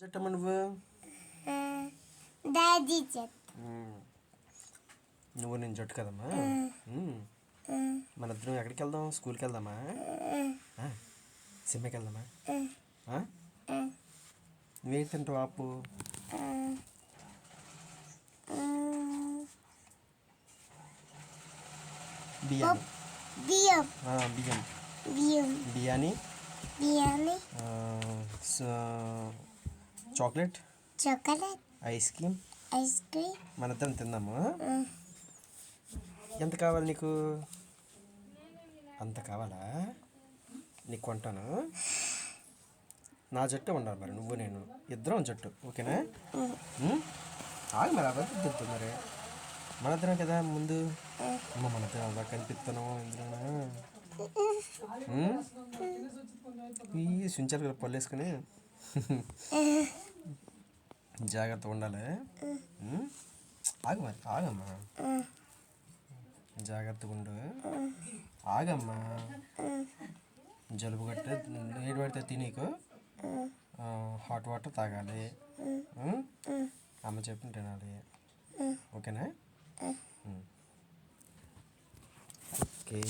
జట్టమ్మ నువ్వు డాడీ చెట్ నువ్వు నేను జట్టు కదమ్మా. మన ఇద్దరం ఎక్కడికి వెళ్దాం? స్కూల్కి వెళ్దామా? సినిమాకి వెళ్దామా? నువ్వేం తింటావు? ఆపు. బిర్యానీ. బియ్యం బియ్యం బియ్యం biryani. Biryani chocolate, chocolate ice cream. Ice cream మన ఇద్దరం తిందాము. ఎంత కావాలి నీకు? అంత కావాలా? నీకు కొంటాను. నా జట్టు ఉండాలి మరి, నువ్వు నేను ఇద్దరం జట్టు, ఓకేనా? ఆగి మరి అబద్ధం చెప్తుంది మరి. మన ఇద్దరం కదా ముందు. మన ఇద్దరం అలా కనిపిస్తాను ఇందులోనా? ఈ సుంచాలు పళ్ళు వేసుకుని జాగ్రత్తగా ఉండాలి. ఆగు మరి, ఆగమ్మా, జాగ్రత్తగా ఉండు. ఆగమ్మా, జలుబు గట్టే ఏడు పడితే తినీకు హాట్ వాటర్ తాగాలి. అమ్మ చెప్పిన తినాలి, ఓకేనా? ఓకే.